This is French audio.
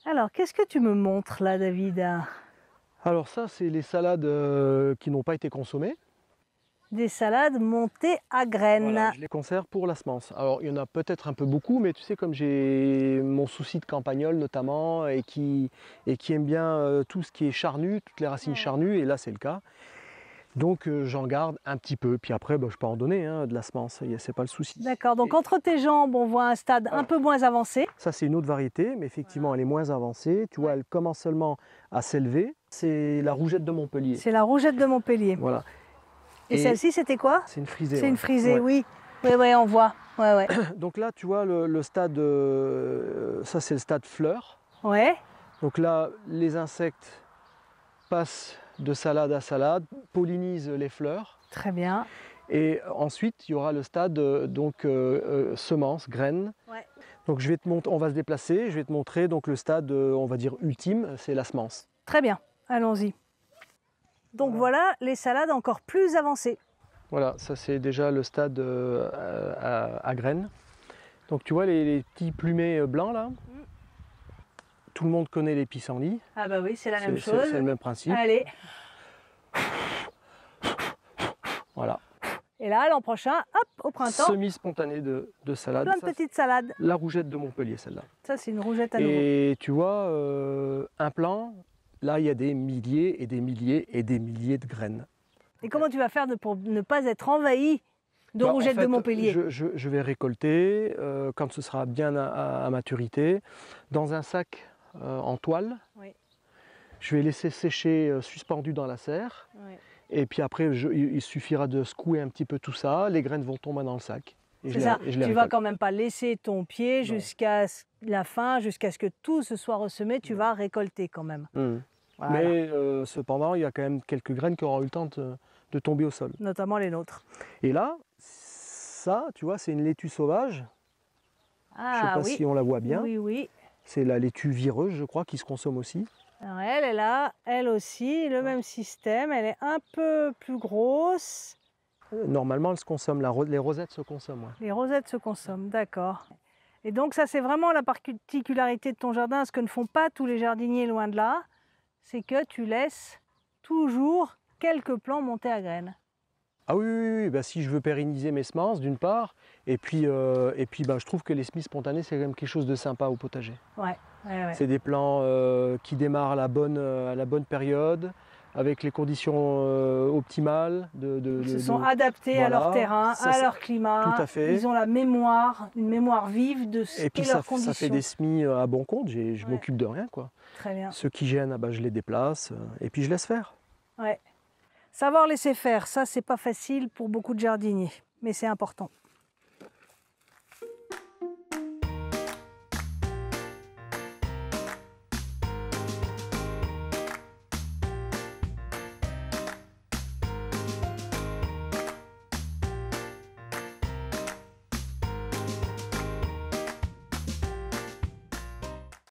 Alors, qu'est-ce que tu me montres là, David? Alors ça, c'est les salades qui n'ont pas été consommées. Des salades montées à graines. Voilà, je les conserve pour la semence. Alors il y en a peut-être un peu beaucoup, mais tu sais, comme j'ai mon souci de campagnol notamment, et qui aime bien tout ce qui est charnu, toutes les racines charnues, et là c'est le cas. Donc j'en garde un petit peu, puis après je peux en donner de la semence, c'est pas le souci. D'accord, donc entre tes jambes, on voit un stade un peu moins avancé. Ça c'est une autre variété, mais effectivement elle est moins avancée. Tu vois, elle commence seulement à s'élever. C'est la rougette de Montpellier. C'est la rougette de Montpellier. Voilà. Et celle-ci, c'était quoi? C'est une frisée. C'est une frisée, Ouais. oui. Oui, oui, on voit. Ouais, ouais. Donc là, tu vois le stade, ça c'est le stade fleur. Ouais. Donc là, les insectes passent de salade à salade, pollinisent les fleurs. Très bien. Et ensuite, il y aura le stade semence, graines. Ouais. Donc je vais te montrer, on va se déplacer, je vais te montrer donc le stade, on va dire ultime, c'est la semence. Très bien, allons-y. Donc voilà les salades encore plus avancées. Voilà, ça c'est déjà le stade à graines. Donc tu vois les petits plumets blancs là, tout le monde connaît les pissenlits. Ah bah oui, c'est la même chose. C'est le même principe. Allez. Voilà. Et là, l'an prochain, hop, au printemps. Semi-spontané de salade. Plein de petites salades. La rougette de Montpellier, celle-là. Ça, c'est une rougette à nouveau. Et tu vois, un plant, là, il y a des milliers et des milliers et des milliers de graines. Et comment tu vas faire pour ne pas être envahi de rougettes en fait, de Montpellier? je vais récolter, quand ce sera bien à maturité, dans un sac en toile. Oui. Je vais laisser sécher suspendu dans la serre. Oui. Et puis après, il suffira de secouer un petit peu tout ça. Les graines vont tomber dans le sac. C'est ça, tu vas quand même pas laisser ton pied jusqu'à la fin, jusqu'à ce que tout se soit ressemé, tu vas récolter quand même. Voilà. Mais cependant, il y a quand même quelques graines qui auront eu le temps de tomber au sol. Notamment les nôtres. Et là, ça, tu vois, c'est une laitue sauvage. Ah, je ne sais pas si on la voit bien. Oui, oui. C'est la laitue vireuse, je crois, qui se consomme aussi. Alors elle est là, elle aussi, le même système. Elle est un peu plus grosse. Normalement, elle se consomme, les rosettes se consomment. Ouais. Les rosettes se consomment, d'accord. Et donc ça, c'est vraiment la particularité de ton jardin, ce que ne font pas tous les jardiniers loin de là, c'est que tu laisses toujours quelques plants monter à graines. Ah oui, bah, si je veux pérenniser mes semences, d'une part, et puis bah, je trouve que les semis spontanés, c'est quand même quelque chose de sympa au potager. Ouais. C'est des plants qui démarrent à la bonne période, avec les conditions optimales. Ils se sont adaptés à leur terrain, à leur climat. Tout à fait. Ils ont la mémoire, une mémoire vive de ce qu'est leurs conditions. Et puis ça fait des semis à bon compte, je m'occupe de rien, quoi. Très bien. Ceux qui gênent, bah, je les déplace, et puis je laisse faire. Ouais. Savoir laisser faire, ça c'est pas facile pour beaucoup de jardiniers, mais c'est important.